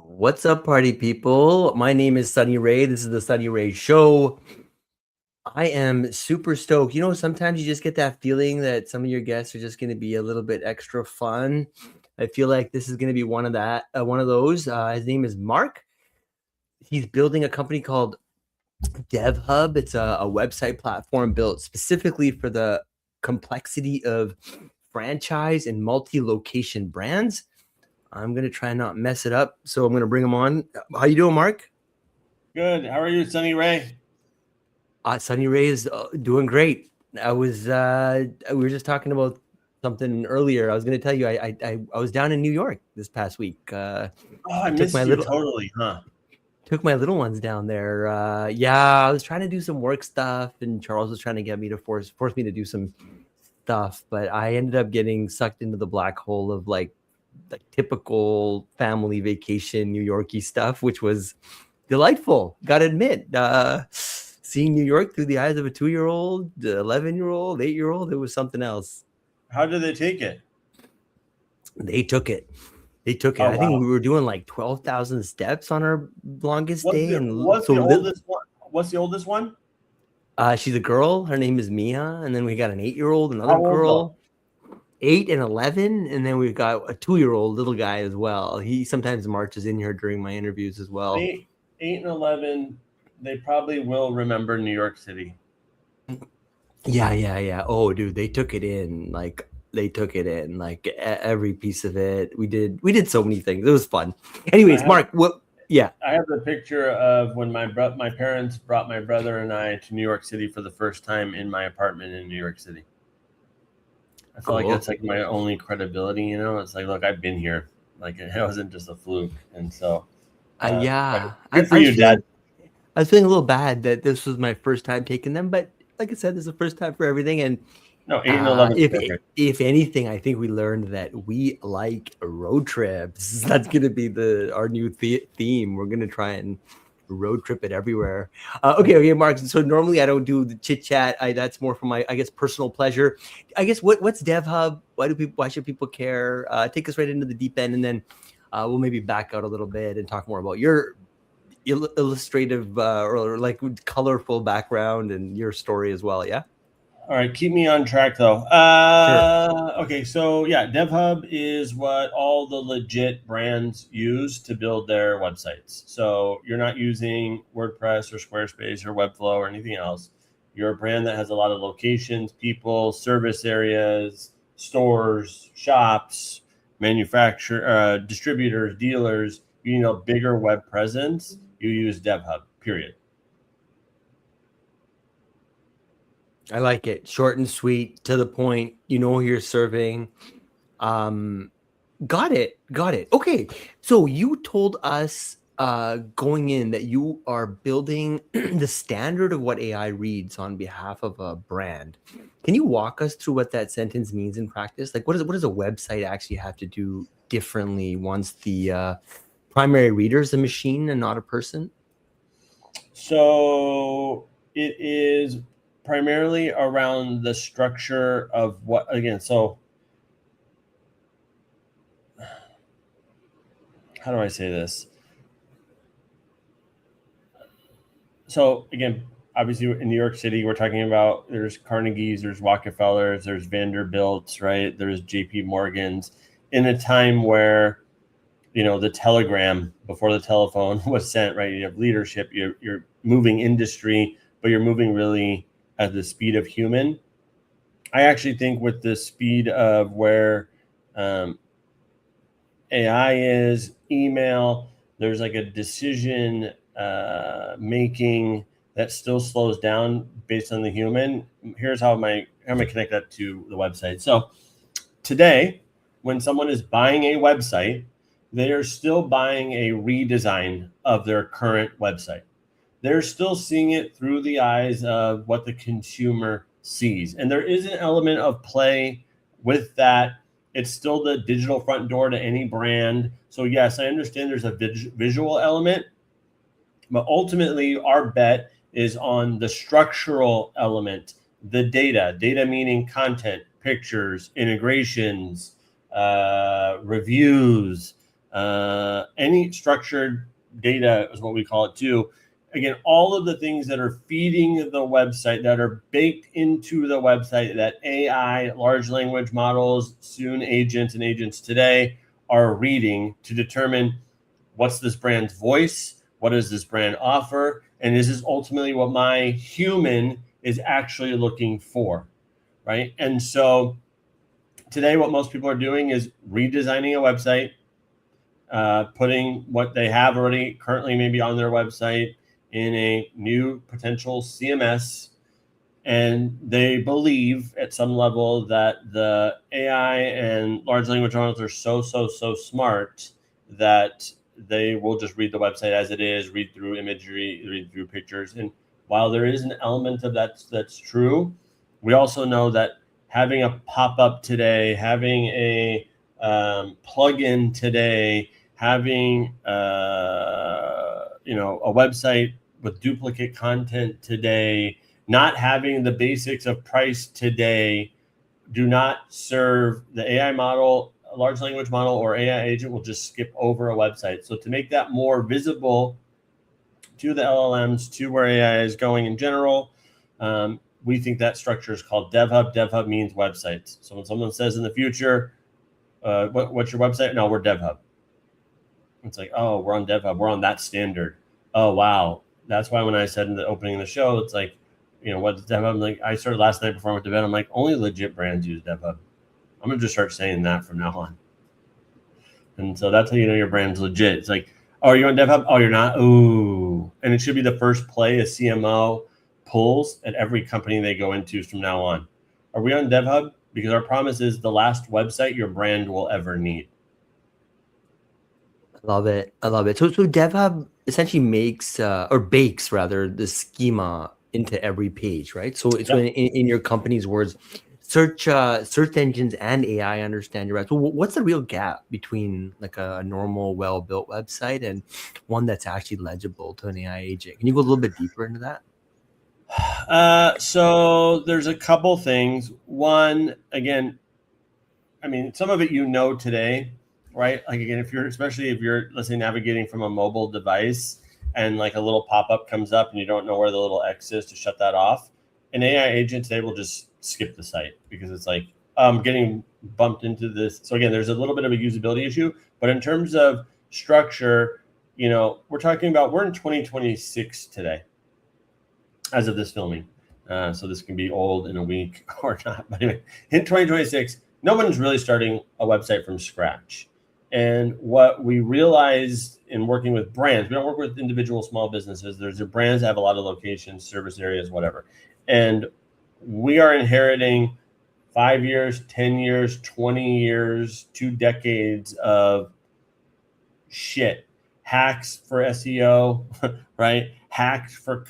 What's up, party people? My name is Sunny Ray. This is the Sunny Ray Show. I am super stoked. Sometimes you just get that feeling that some of your guests are just going to be a little bit extra fun. I feel like this is going to be one of those. His name is Mark. He's building a company called DevHub. It's a website platform built specifically for the complexity of franchise and multi-location brands. I'm going to try and not mess it up, so I'm going to bring him on. How you doing, Mark? Good. How are you, Sunny Ray? Sunny Ray is doing great. We were just talking about something earlier. I was going to tell you, I was down in New York this past week. I missed you totally, huh? Took my little ones down there. I was trying to do some work stuff, and Charles was trying to get me to force me to do some stuff, but I ended up getting sucked into the black hole of like typical family vacation New Yorky stuff, which was delightful. Gotta admit, seeing New York through the eyes of a 2-year-old, 11-year-old, 8-year-old, it was something else. How did they take it? They took it. Oh, I think we were doing like 12,000 steps on our longest day. What's the oldest one? What's the oldest one? She's a girl. Her name is Mia. And then we got an 8-year-old, another How old, girl. 8 and 11, and then we've got a 2-year-old little guy as well. He sometimes marches in here during my interviews as well. 8 and 11, they probably will remember New York City. Yeah. Oh, dude, they took it in. Like every piece of it. We did so many things. It was fun. Anyways, Mark, what? Yeah, I have the picture of when my parents brought my brother and I to New York City for the first time in my apartment in New York City. I feel like that's like my only credibility, It's like, look, I've been here. Like it wasn't just a fluke, and so good for you, Dad. I was feeling a little bad that this was my first time taking them, but like I said, this is the first time for everything. And no, 8 and 11 is perfect. If anything, I think we learned that we like road trips. That's going to be our new theme. We're going to try and road trip it everywhere. Okay, Mark. So normally I don't do the chit chat. That's more for my, I guess, personal pleasure. I guess what's DevHub? Why should people care? Take us right into the deep end, and then we'll maybe back out a little bit and talk more about your illustrative or like colorful background and your story as well. Yeah. All right, keep me on track though. Sure. Okay, so yeah, DevHub is what all the legit brands use to build their websites. So you're not using WordPress or Squarespace or Webflow or anything else. You're a brand that has a lot of locations, people, service areas, stores, shops, distributors, dealers. You need a bigger web presence. You use DevHub, period. I like it. Short and sweet, to the point. You know who you're serving. Got it. Okay. So you told us going in that you are building the standard of what AI reads on behalf of a brand. Can you walk us through what that sentence means in practice? Like what does a website actually have to do differently once the primary reader is a machine and not a person? So it is primarily around the structure of what, again, so how do I say this? So again, obviously in New York City, we're talking about there's Carnegie's, there's Rockefellers, there's Vanderbilt's, right? There's JP Morgan's, in a time where, the telegram before the telephone was sent, right? You have leadership, you're moving industry, but you're moving really at the speed of human. I actually think with the speed of where AI is, email, there's like a decision making that still slows down based on the human. Here's how I'm gonna connect that to the website. So today, when someone is buying a website, they are still buying a redesign of their current website. They're still seeing it through the eyes of what the consumer sees. And there is an element of play with that. It's still the digital front door to any brand. So yes, I understand there's a visual element, but ultimately our bet is on the structural element, the data meaning content, pictures, integrations, reviews, any structured data is what we call it too. Again, all of the things that are feeding the website, that are baked into the website, that AI, large language models, soon agents and agents today are reading to determine what's this brand's voice, what does this brand offer, and is this ultimately what my human is actually looking for, right? And so today, what most people are doing is redesigning a website, putting what they have already currently maybe on their website in a new potential CMS. And they believe at some level that the AI and large language models are so smart that they will just read the website as it is, read through imagery, read through pictures. And while there is an element of that that's true, we also know that having a pop-up today, having a plugin today, having a website with duplicate content today, not having the basics of price today, do not serve the AI model, a large language model, or AI agent will just skip over a website. So to make that more visible to the LLMs, to where AI is going in general, we think that structure is called DevHub. DevHub means websites. So when someone says in the future, what's your website? No, we're DevHub. It's like, oh, we're on DevHub. We're on that standard. Oh, wow. That's why when I said in the opening of the show, it's like, what's DevHub? I'm like, I started last night before I went to bed. I'm like, only legit brands use DevHub. I'm going to just start saying that from now on. And so that's how you know your brand's legit. It's like, oh, are you on DevHub? Oh, you're not? Ooh. And it should be the first play a CMO pulls at every company they go into from now on. Are we on DevHub? Because our promise is the last website your brand will ever need. I love it. I love it. So DevHub essentially makes or bakes rather the schema into every page, right? So Yep. in your company's words, search engines and AI understand your right. So what's the real gap between like a normal, well-built website and one that's actually legible to an AI agent? Can you go a little bit deeper into that? So there's a couple things. One, again, I mean, some of it today, right? Like again, especially if you're, let's say, navigating from a mobile device and like a little pop-up comes up and you don't know where the little X is to shut that off, an AI agent today will just skip the site because it's like, I'm getting bumped into this. So again, there's a little bit of a usability issue, but in terms of structure, we're talking about, we're in 2026 today as of this filming. So this can be old in a week or not. But anyway, in 2026, no one's really starting a website from scratch. And what we realized in working with brands, we don't work with individual small businesses. There's brands that have a lot of locations, service areas, whatever. And we are inheriting 5 years, 10 years, 20 years, 2 decades of shit. Hacks for SEO, right? Hacks for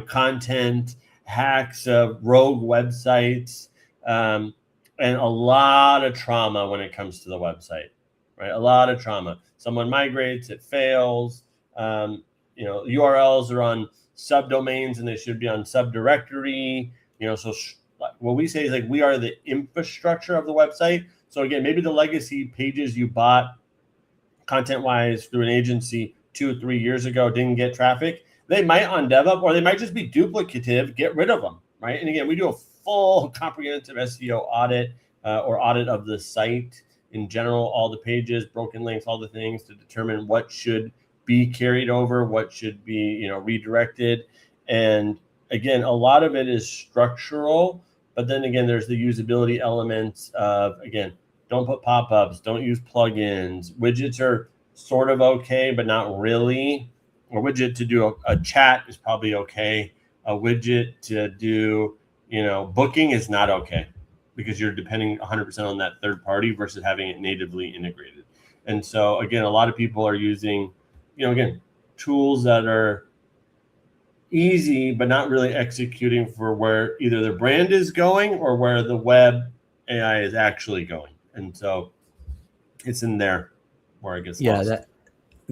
content, hacks of rogue websites, and a lot of trauma when it comes to the website, right? A lot of trauma. Someone migrates, it fails. URLs are on subdomains and they should be on subdirectory. So what we say is like we are the infrastructure of the website. So again, maybe the legacy pages you bought content-wise through an agency 2 or 3 years ago didn't get traffic. They might on DevHub, or they might just be duplicative. Get rid of them, right? And again, we do a full comprehensive SEO audit or audit of the site in general, all the pages, broken links, all the things to determine what should be carried over, what should be redirected. And again, a lot of it is structural, but then again, there's the usability elements of, again, don't put pop-ups, don't use plugins. Widgets are sort of okay, but not really. A widget to do a chat is probably okay. A widget to do, booking is not okay because you're depending 100% on that third party versus having it natively integrated. And so again, a lot of people are using, tools that are easy, but not really executing for where either their brand is going or where the web AI is actually going. And so it's in there where it gets lost.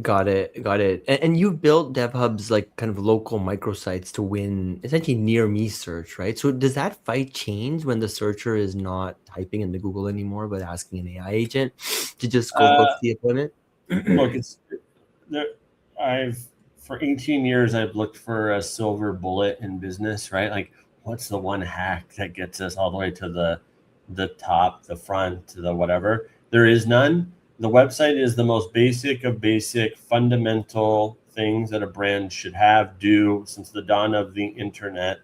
Got it. And you've built DevHub's like kind of local microsites to win essentially near me search, right? So does that fight change when the searcher is not typing into Google anymore, but asking an AI agent to just go book the appointment? Look, it's there. For 18 years, I've looked for a silver bullet in business, right? Like, what's the one hack that gets us all the way to the top, the front, to the whatever? There is none. The website is the most basic of basic, fundamental things that a brand should do since the dawn of the internet.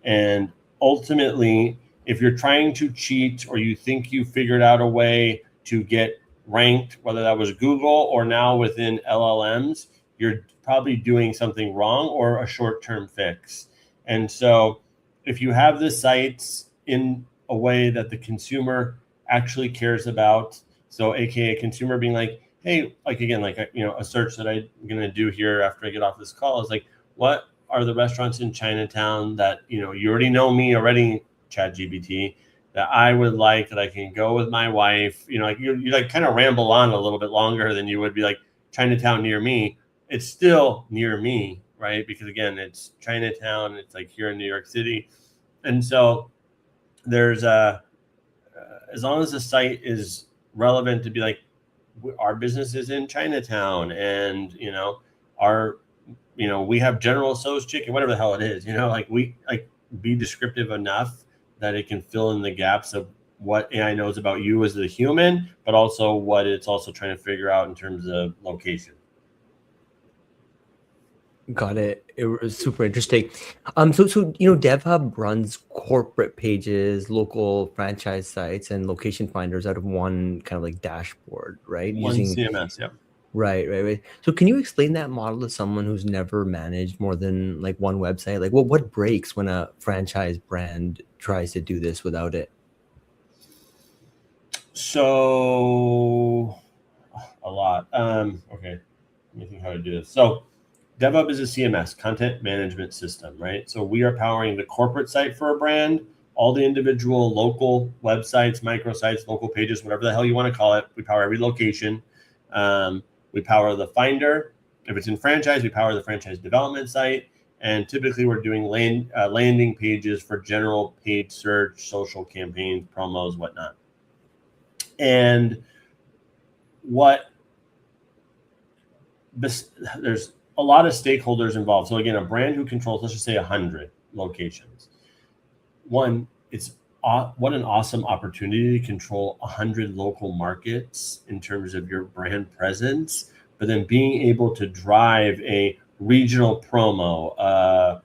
And ultimately, if you're trying to cheat or you think you figured out a way to get ranked, whether that was Google or now within LLMs, you're probably doing something wrong or a short-term fix. And so if you have the sites in a way that the consumer actually cares about, so AKA consumer being like, hey, like again, like, a search that I'm going to do here after I get off this call is like, what are the restaurants in Chinatown that, you already know me already, ChatGPT, that I would like, that I can go with my wife, like you like kind of ramble on a little bit longer than you would be like Chinatown near me. It's still near me, right? Because again, it's Chinatown, it's like here in New York City. And so there's as long as the site is relevant to be like, our business is in Chinatown and, we have General Tso's chicken, whatever the hell it is, like be descriptive enough that it can fill in the gaps of what AI knows about you as the human, but also what it's also trying to figure out in terms of location. Got it. It was super interesting. So DevHub runs corporate pages, local franchise sites, and location finders out of one kind of like dashboard, right? One CMS, yeah. Right. So can you explain that model to someone who's never managed more than like one website? Like, what breaks when a franchise brand tries to do this without it? So a lot. Okay, let me think how to do this. So DevHub is a CMS, content management system, right? So we are powering the corporate site for a brand, all the individual local websites, microsites, local pages, whatever the hell you want to call it. We power every location. We power the finder. If it's in franchise, we power the franchise development site. And typically we're doing landing pages for general paid search, social campaigns, promos, whatnot. And there's a lot of stakeholders involved. So again, a brand who controls, let's just say 100 locations. One, what an awesome opportunity to control 100 local markets in terms of your brand presence, but then being able to drive a regional promo.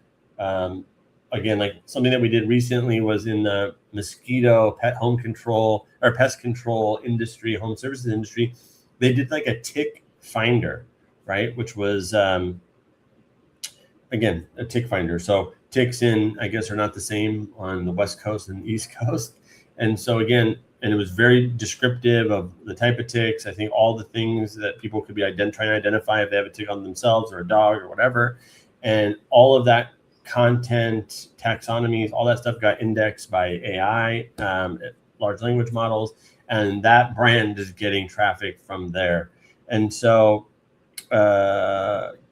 Again, like something that we did recently was in the mosquito home control or pest control industry, home services industry. They did like a tick finder, right? Which was, again, a tick finder. So ticks I guess, are not the same on the West Coast and East Coast. And so again, and it was very descriptive of the type of ticks. I think all the things that people could be trying to identify if they have a tick on themselves or a dog or whatever. And all of that content, taxonomies, all that stuff got indexed by AI, large language models. And that brand is getting traffic from there. And so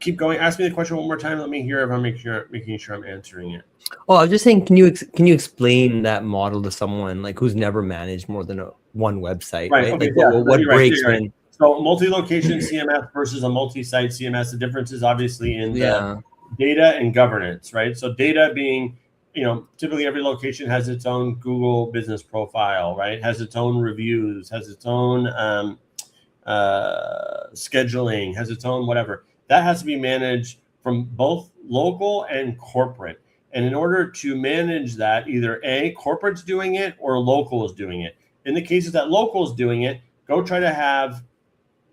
keep going. Ask me the question one more time. Let me hear if I'm making sure I'm answering it. Oh, I was just saying, can you explain that model to someone like who's never managed more than one website? Right. Okay, like what breaks when? So multi-location CMS versus a multi-site CMS. The difference is obviously in the data and governance, right? So data being, typically every location has its own Google business profile, right? Has its own reviews, has its own scheduling, has its own whatever. That has to be managed from both local and corporate. And in order to manage that, either corporate's doing it or local is doing it. In the cases that local is doing it, go try to have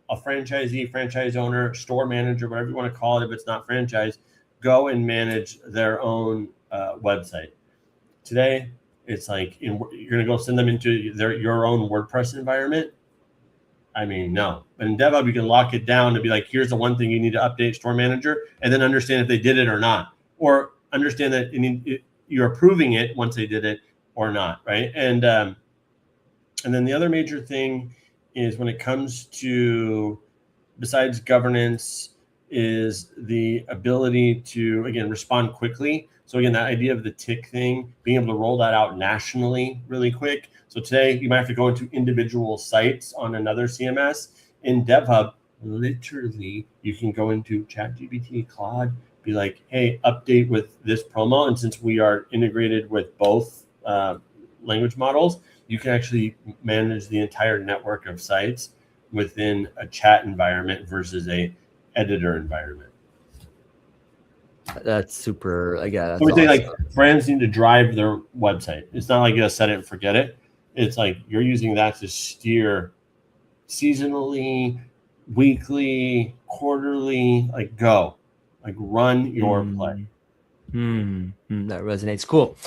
a franchisee, franchise owner, store manager, whatever you want to call it, if it's not franchise, go and manage their own website. Today, it's like you're going to go send them into your own WordPress environment. I mean, no. But in DevHub, you can lock it down and be like, here's the one thing you need to update store manager, and then understand if they did it or not, or understand that you're approving it once they did it or not, right? And then the other major thing is when it comes to, besides governance, is the ability to, again, respond quickly. So again, that idea of the tick thing, being able to roll that out nationally really quick. So today you might have to go into individual sites on another CMS. In DevHub, literally you can go into ChatGPT, Claude, be like, hey, update with this promo. And since we are integrated with both language models, you can actually manage the entire network of sites within a chat environment versus a editor environment. That's super. Yeah, I that's would say awesome. like brands need to drive their website. It's not like you set it and forget it. It's like you're using that to steer seasonally, weekly, quarterly, like go, like run your play. That resonates. Cool.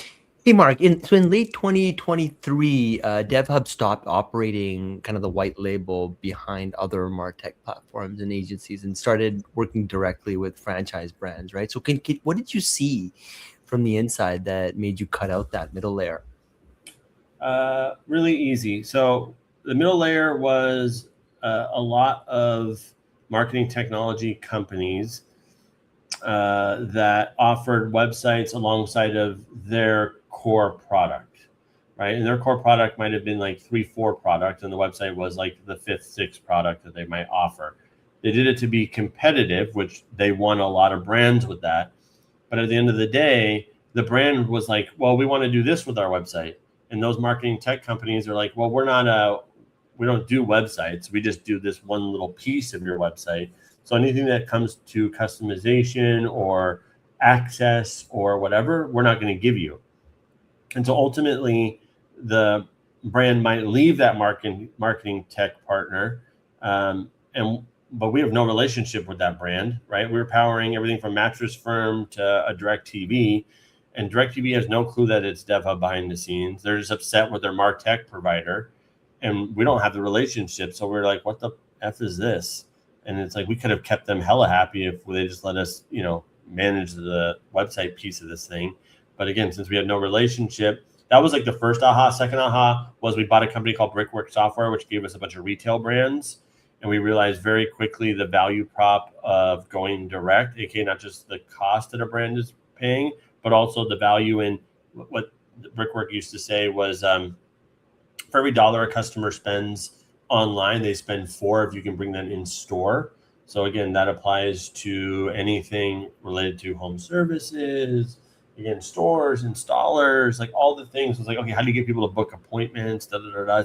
Hey, Mark, in late 2023, DevHub stopped operating kind of the white label behind other MarTech platforms and agencies and started working directly with franchise brands, right? So what did you see from the inside that made you cut out that middle layer? Really easy. So the middle layer was a lot of marketing technology companies that offered websites alongside of their core product, right? And their core product might have been like 3-4 product, and the website was like the 5th, 6th product that they might offer. They did it to be competitive, which they won a lot of brands with that. But at the end of the day, the brand was like, well, we want to do this with our website. And those marketing tech companies are like, well, we don't do websites. We just do this one little piece of your website. So anything that comes to customization or access or whatever, we're not going to give you. And so ultimately, the brand might leave that marketing tech partner, but we have no relationship with that brand, right? We're powering everything from Mattress Firm to a DirecTV, and DirecTV has no clue that it's DevHub behind the scenes. They're just upset with their MarTech provider, and we don't have the relationship. So we're like, what the F is this? And it's like, we could have kept them hella happy if they just let us, manage the website piece of this thing. But again, since we had no relationship, that was like the first aha. Second aha was we bought a company called Brickwork Software, which gave us a bunch of retail brands. And we realized very quickly the value prop of going direct, aka not just the cost that a brand is paying, but also the value in what Brickwork used to say was for every dollar a customer spends online, they spend 4 if you can bring them in store. So again, that applies to anything related to home services, again, stores, installers, like all the things. It's like, okay, how do you get people to book appointments, so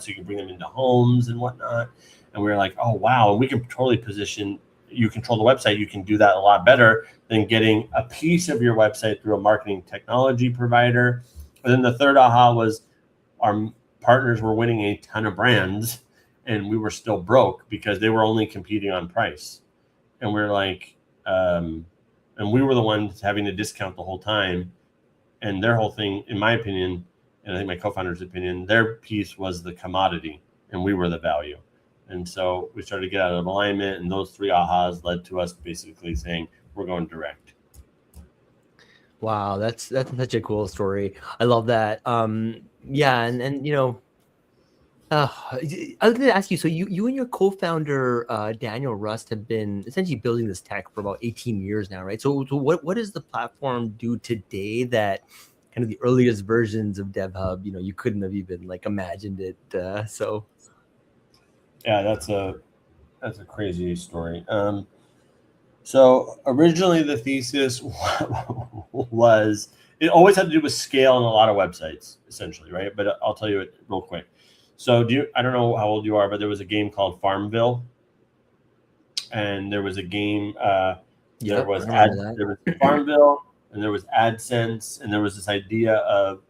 you can bring them into homes and whatnot. And we were like, oh, wow, we can totally position, you control the website. You can do that a lot better than getting a piece of your website through a marketing technology provider. And then the third aha was our partners were winning a ton of brands and we were still broke because they were only competing on price. And we're like, and we were the ones having to discount the whole time. And their whole thing, in my opinion, and I think my co-founder's opinion, their piece was the commodity and we were the value. And so we started to get out of alignment, and those 3 ahas led to us basically saying, we're going direct. Wow, that's such a cool story. I love that. Yeah, and I was going to ask you. So you and your co-founder Daniel Rust have been essentially building this tech for about 18 years now, right? So what does the platform do today that kind of the earliest versions of DevHub, you couldn't have even like imagined it? Yeah, that's a crazy story. So originally the thesis was it always had to do with scale in a lot of websites, essentially, right? But I'll tell you it real quick. So I don't know how old you are, but there was a game called Farmville, and there was a game. There was Farmville, and there was AdSense, and there was this idea of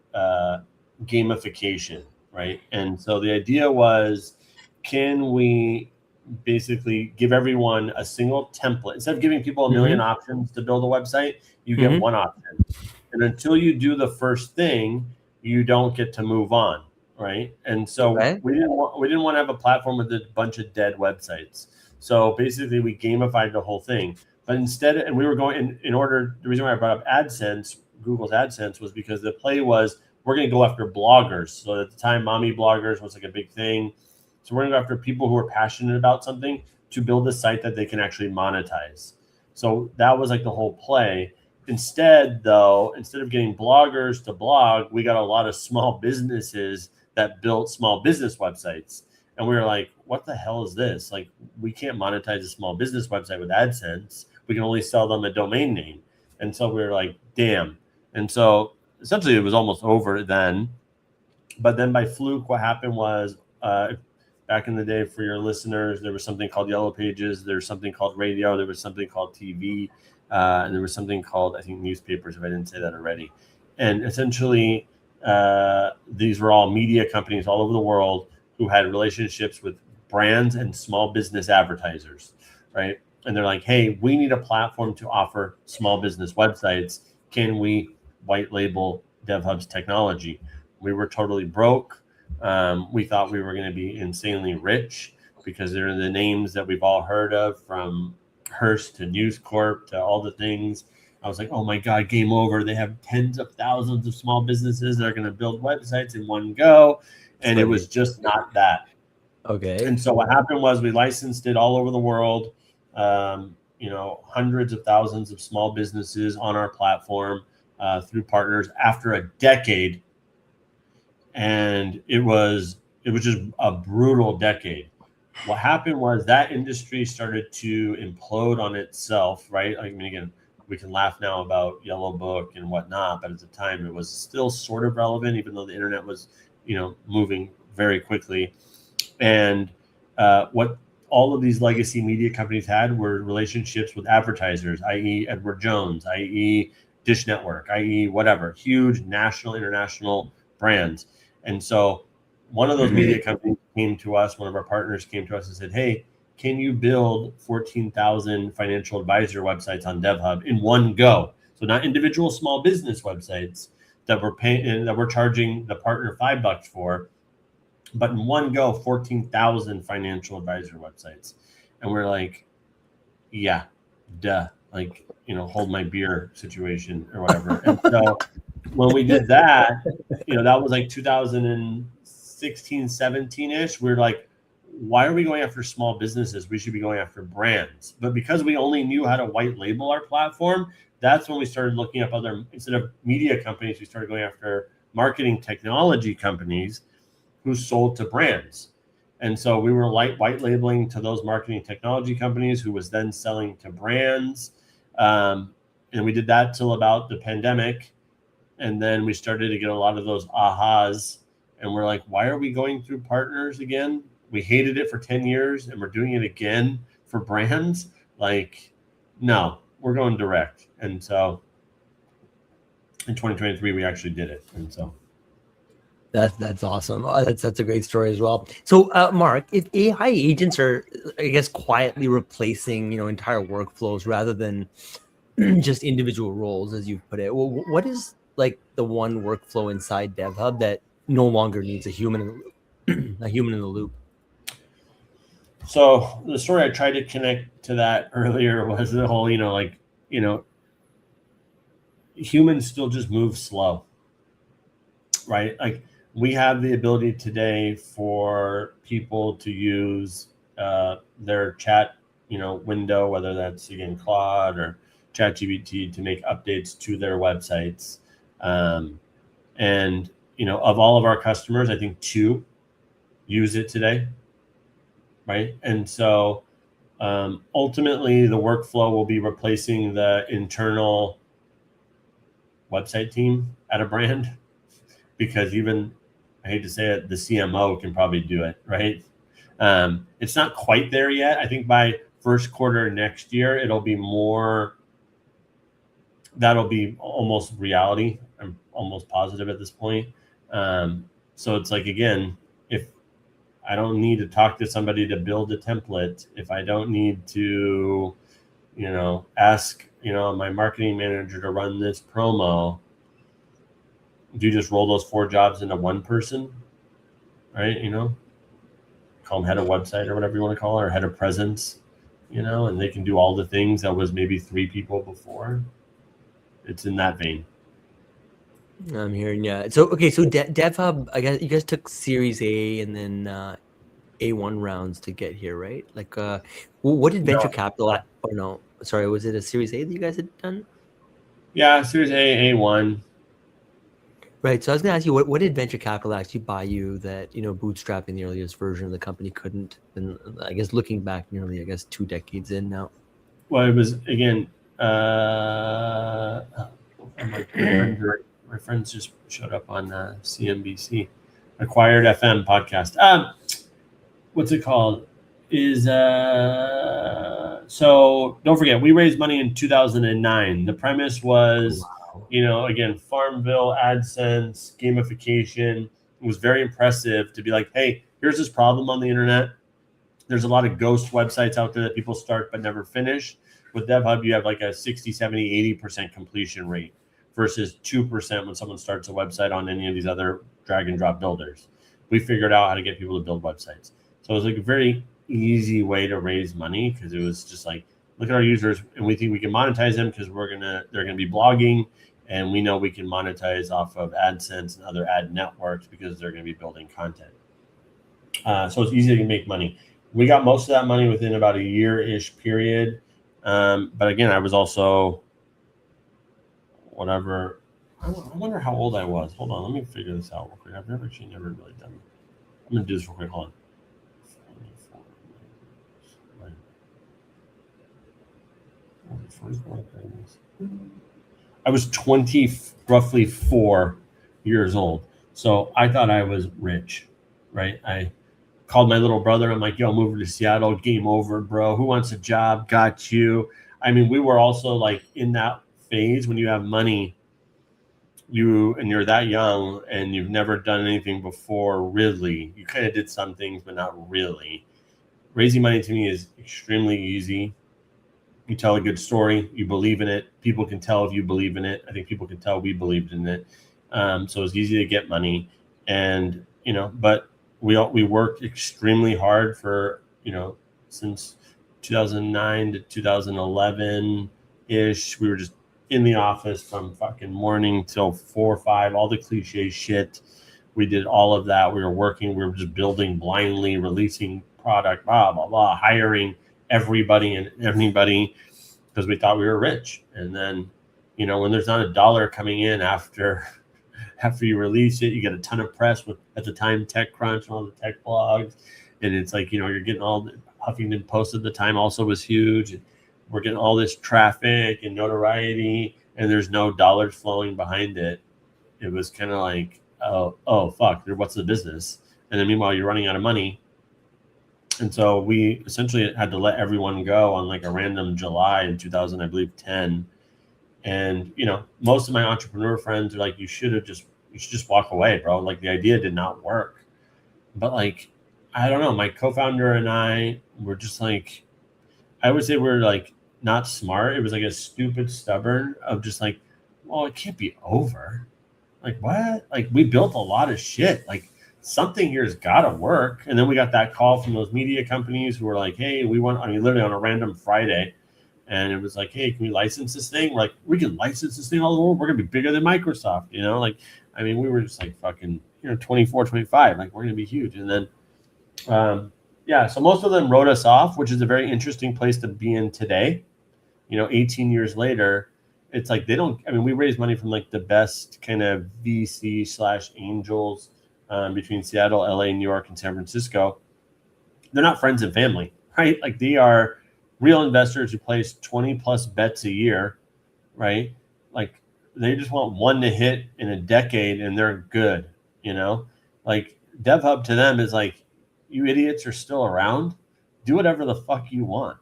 gamification, right? And so the idea was, can we basically give everyone a single template instead of giving people a million options to build a website? You get one option, and until you do the first thing, you don't get to move on, right? And so we didn't want to have a platform with a bunch of dead websites. So basically, we gamified the whole thing. But instead, and we were going in order. The reason why I brought up AdSense, Google's AdSense, was because the play was we're going to go after bloggers. So at the time, mommy bloggers was like a big thing. So we're going to go after people who are passionate about something to build a site that they can actually monetize. So that was like the whole play. Instead of getting bloggers to blog, we got a lot of small businesses that built small business websites. And we were like, what the hell is this? Like, we can't monetize a small business website with AdSense. We can only sell them a domain name. And so we were like, damn. And so essentially it was almost over then. But then by fluke, what happened was back in the day, for your listeners, there was something called Yellow Pages. There was something called radio. There was something called TV. And there was something called, I think, newspapers, if I didn't say that already. And essentially, these were all media companies all over the world who had relationships with brands and small business advertisers, right? And they're like, hey, we need a platform to offer small business websites. Can we white label DevHub's technology? We were totally broke. We thought we were going to be insanely rich because they're the names that we've all heard of, from Hearst to News Corp to all the things. I was like, oh my God, game over. They have tens of thousands of small businesses that are going to build websites in one go. And it was just not that. Okay. And so what happened was we licensed it all over the world. Hundreds of thousands of small businesses on our platform through partners after a decade. And it was just a brutal decade. What happened was that industry started to implode on itself, right? I mean, again, we can laugh now about Yellow Book and whatnot, but at the time it was still sort of relevant, even though the internet was, moving very quickly. And what all of these legacy media companies had were relationships with advertisers, i.e. Edward Jones, i.e. Dish Network, i.e. whatever, huge national, international brands. And so one of those media companies came to us, one of our partners came to us and said, hey, can you build 14,000 financial advisor websites on DevHub in one go? So not individual small business websites that we're paying, that we're charging the partner $5 for, but in one go, 14,000 financial advisor websites. And we're like, yeah, duh, like, hold my beer situation or whatever. And so when we did that, that was like 2016, 17-ish. We're like, why are we going after small businesses? We should be going after brands. But because we only knew how to white label our platform, that's when we started looking up instead of media companies, we started going after marketing technology companies who sold to brands. And so we were white labeling to those marketing technology companies who was then selling to brands. And we did that till about the pandemic. And then we started to get a lot of those ahas. And we're like, why are we going through partners again? We hated it for 10 years and we're doing it again for brands. Like, no, we're going direct. And so in 2023, we actually did it. And so that's awesome. That's a great story as well. So, Mark, if AI agents are, I guess, quietly replacing entire workflows rather than just individual roles, as you put it, well, what is like the one workflow inside DevHub that no longer needs a human in the loop? A human in the loop. So the story I tried to connect to that earlier was the whole, humans still just move slow, right? Like, we have the ability today for people to use their chat, window, whether that's, again, Claude or ChatGPT, to make updates to their websites. And, of all of our customers, I think 2 use it today, right? And so ultimately, the workflow will be replacing the internal website team at a brand, because even, I hate to say it, the CMO can probably do it, right? It's not quite there yet. I think by first quarter next year, that'll be almost reality. I'm almost positive at this point. So it's like, again, if I don't need to talk to somebody to build a template, if I don't need to, ask, my marketing manager to run this promo, do you just roll those 4 jobs into one person, right? Call them head of website or whatever you want to call it, or head of presence, and they can do all the things that was maybe 3 people before. It's in that vein. I'm hearing, yeah. So, okay, so DevHub, I guess you guys took Series A and then A1 rounds to get here, right? Like, what did venture capital at? Oh, no, sorry, was it a Series A that you guys had done? Yeah, Series A, A1. Right. So I was going to ask you, what did venture capital actually buy you that, bootstrapping the earliest version of the company couldn't? And I guess looking back nearly, 2 decades in now. Well, it was, again, my friends just showed up on CNBC, Acquired FM podcast. What's it called? So don't forget, we raised money in 2009. The premise was, Wow. Again, Farmville, AdSense, gamification. It was very impressive to be like, hey, here's this problem on the internet. There's a lot of ghost websites out there that people start but never finish. With DevHub, you have like a 60, 70, 80% completion rate versus 2% when someone starts a website on any of these other drag and drop builders. We figured out how to get people to build websites. So it was like a very easy way to raise money because it was just like, look at our users and we think we can monetize them because they're gonna be blogging, and we know we can monetize off of AdSense and other ad networks because they're gonna be building content. So it's easy to make money. We got most of that money within about a year-ish period. But again, I was also whatever. I wonder how old I was. Hold on, let me figure this out real quick. I've never really done it. I'm gonna do this real quick. Hold on. I was roughly 4 years old. So I thought I was rich, right? I called my little brother. I'm like, yo, I'm moving to Seattle. Game over, bro. Who wants a job? Got you. I mean, we were also like in that phase when you have money, you're that young and you've never done anything before, really. You kind of did some things, but not really. Raising money to me is extremely easy. You tell a good story, you believe in it. People can tell if you believe in it. I think people can tell we believed in it. So it's easy to get money. And, but we worked extremely hard for, since 2009 to 2011 ish. We were just in the office from fucking morning till 4 or 5, all the cliche shit. We did all of that. We were working, we were just building blindly, releasing product, blah, blah, blah, hiring everybody and anybody because we thought we were rich. And then, when there's not a dollar coming in after you release it, you get a ton of press with, at the time, TechCrunch and all the tech blogs. And it's like, you're getting all the Huffington Post at the time also was huge. And we're getting all this traffic and notoriety, and there's no dollars flowing behind it. It was kind of like, oh, fuck, what's the business? And then meanwhile, you're running out of money. And so we essentially had to let everyone go on like a random July in 2010. And, most of my entrepreneur friends are like, you should just walk away, bro. Like the idea did not work. But like, I don't know, my co-founder and I were just like, I would say we're like not smart. It was like a stupid stubborn of just like, well, it can't be over. Like what? Like we built a lot of shit. Like something here's got to work. And then we got that call from those media companies who were like, hey, literally on a random Friday. And it was like, hey, can we license this thing? We're like, we can license this thing all over the world. We're going to be bigger than Microsoft, we were just like fucking, 24, 25, like we're going to be huge. And then, so most of them wrote us off, which is a very interesting place to be in today. 18 years later, it's like we raised money from like the best kind of VC/angels between Seattle, LA, New York, and San Francisco. They're not friends and family, right? Like they are real investors who place 20 plus bets a year, right? Like they just want one to hit in a decade and they're good, like DevHub to them is like, you idiots are still around. Do whatever the fuck you want.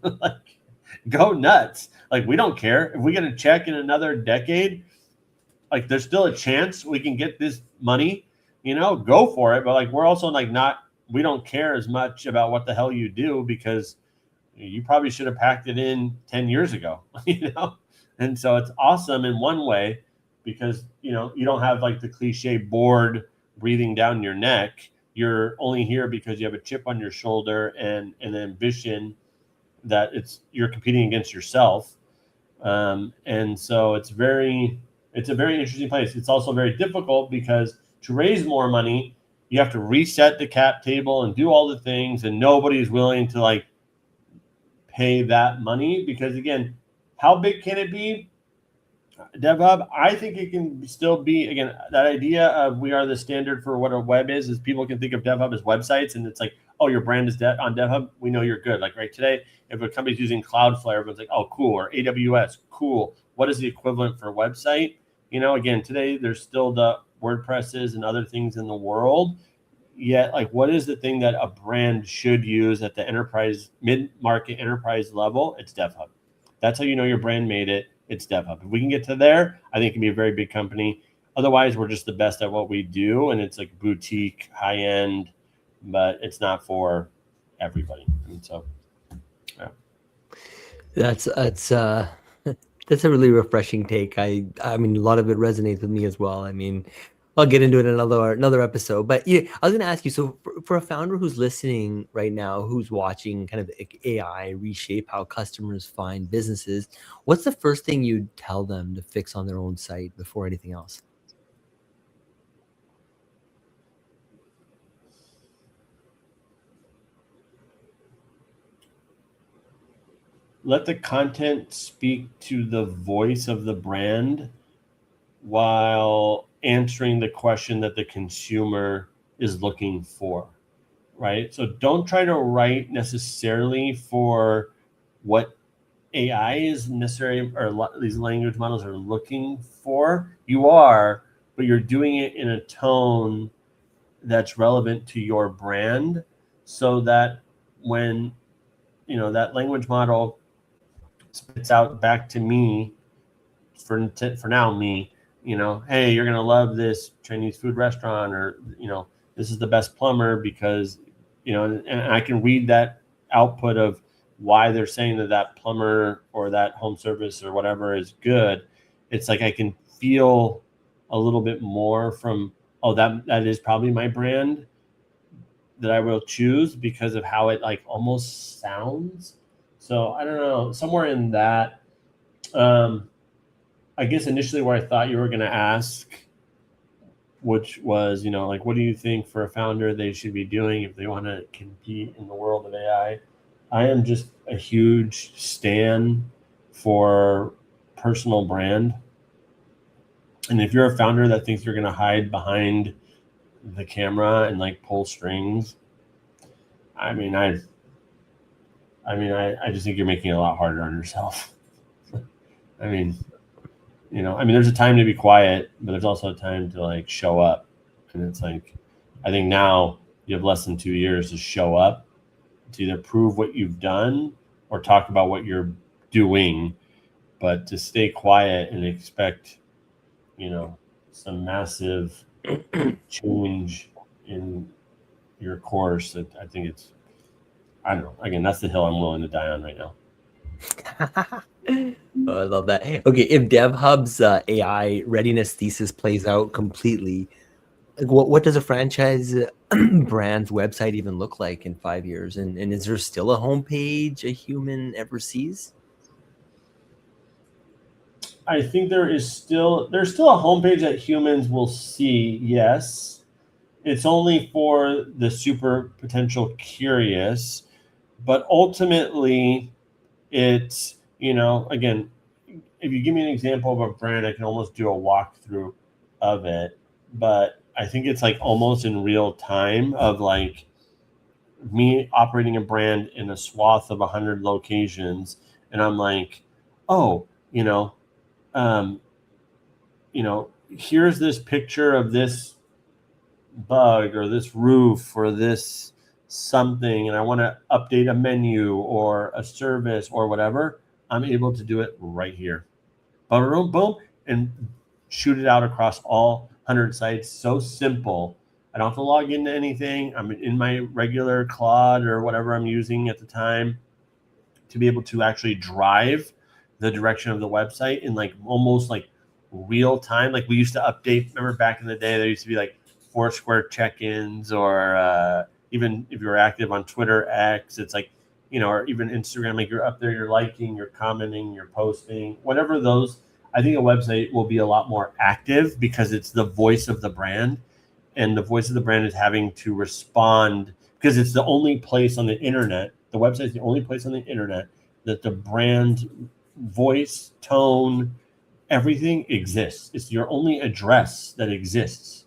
Like go nuts. Like we don't care if we get a check in another decade, like there's still a chance we can get this money, go for it. But like, we're also like we don't care as much about what the hell you do because you probably should have packed it in 10 years ago, And so it's awesome in one way because, you don't have like the cliche board breathing down your neck. You're only here because you have a chip on your shoulder and an ambition that you're competing against yourself. And so it's a very interesting place. It's also very difficult because to raise more money, you have to reset the cap table and do all the things, and nobody's willing to like pay that money because again, how big can it be? DevHub, I think it can still be, again, that idea of we are the standard for what a web is people can think of DevHub as websites, and it's like, oh, your brand is on DevHub, we know you're good. Like right today, if a company's using Cloudflare, everyone's like, oh, cool, or AWS, cool. What is the equivalent for a website? Again, today there's still the WordPresses and other things in the world. Yet, like, what is the thing that a brand should use at the enterprise, mid-market enterprise level? It's DevHub. That's how you know your brand made it. It's DevHub. If we can get to there, I think it can be a very big company. Otherwise, we're just the best at what we do, and it's like boutique, high end, but it's not for everybody. And so, yeah. That's that's a really refreshing take. I mean, a lot of it resonates with me as well. I mean, I'll get into it in another episode. But yeah, I was going to ask you. So for a founder who's listening right now, who's watching kind of AI reshape how customers find businesses, what's the first thing you'd tell them to fix on their own site before anything else? Let the content speak to the voice of the brand while answering the question that the consumer is looking for, right? So don't try to write necessarily for what AI is necessary or these language models are looking for. You are, but you're doing it in a tone that's relevant to your brand, so that when that language model spits out back to me, for now me, hey, you're gonna love this Chinese food restaurant, or this is the best plumber because and I can read that output of why they're saying that plumber or that home service or whatever is good. It's like I can feel a little bit more from, oh, that is probably my brand that I will choose because of how it like almost sounds. So I don't know, somewhere in that. I guess initially where I thought you were going to ask, which was, like, what do you think for a founder they should be doing if they want to compete in the world of AI? I am just a huge stan for personal brand. And if you're a founder that thinks you're going to hide behind the camera and like pull strings, I just think you're making it a lot harder on yourself. There's a time to be quiet, but there's also a time to like show up. And it's like, I think now you have less than 2 years to show up, to either prove what you've done or talk about what you're doing. But to stay quiet and expect, some massive change in your course, I think I don't know. Again, that's the hill I'm willing to die on right now. Oh, I love that. Okay, if DevHub's AI readiness thesis plays out completely, like what does a franchise brand's website even look like in 5 years? And is there still a homepage a human ever sees? I think there's still a homepage that humans will see. Yes, it's only for the super potential curious, but ultimately, it's again, if you give me an example of a brand, I can almost do a walkthrough of it. But I think it's like almost in real time of like me operating a brand in a swath of 100 locations, and I'm like, oh, here's this picture of this bug or this roof or this something, and I want to update a menu or a service or whatever. I'm able to do it right here. Boom, boom, and shoot it out across all 100 sites. So simple. I don't have to log into anything. I'm in my regular Claude or whatever I'm using at the time to be able to actually drive the direction of the website in like almost like real time. Like we used to update, remember back in the day, there used to be like Foursquare check-ins, or even if you were active on Twitter, X, it's like, or even Instagram, like you're up there, you're liking, you're commenting, you're posting, whatever those. I think a website will be a lot more active because it's the voice of the brand, and the voice of the brand is having to respond because it's the only place on the internet. The website is the only place on the internet that the brand voice, tone, everything exists. It's your only address that exists.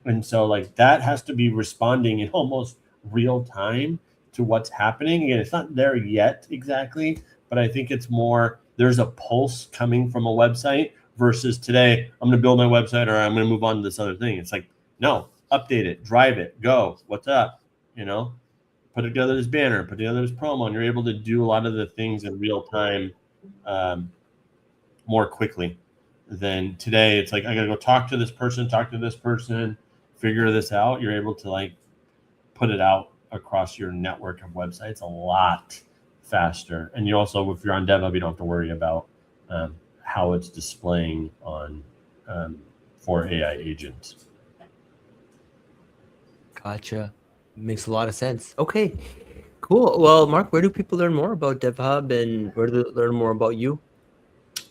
And so like that has to be responding in almost real time to what's happening. Again, it's not there yet exactly, but I think it's more, there's a pulse coming from a website versus today, I'm going to build my website or I'm going to move on to this other thing. It's like, no, update it, drive it, go, what's up, put together this banner, put together this promo, and you're able to do a lot of the things in real time more quickly than today. It's like, I got to go talk to this person, figure this out. You're able to like put it out across your network of websites a lot faster. And you also, if you're on DevHub, you don't have to worry about how it's displaying on for AI agents. Gotcha. Makes a lot of sense. Okay, cool. Well, Mark, where do people learn more about DevHub and where do they learn more about you?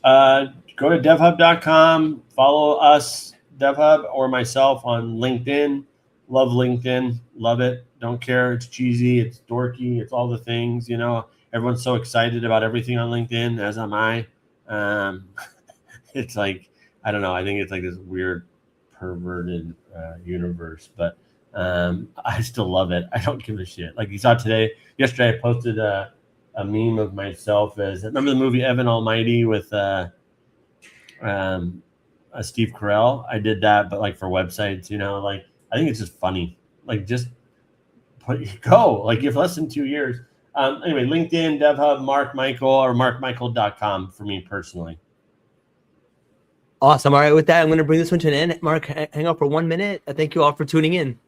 Go to devhub.com, follow us, DevHub, or myself on LinkedIn. Love LinkedIn, love it. Don't care. It's cheesy, it's dorky, it's all the things, everyone's so excited about everything on LinkedIn, as am I. It's like, I don't know. I think it's like this weird perverted universe, but I still love it. I don't give a shit. Like you saw yesterday I posted a meme of myself as, remember the movie Evan Almighty with Steve Carell? I did that, but like for websites, like I think it's just funny. Like just go. Like you have less than 2 years. Anyway, LinkedIn, DevHub, Mark Michael, or markmichael.com for me personally. Awesome. All right, with that, I'm going to bring this one to an end. Mark, hang out for 1 minute. Thank you all for tuning in.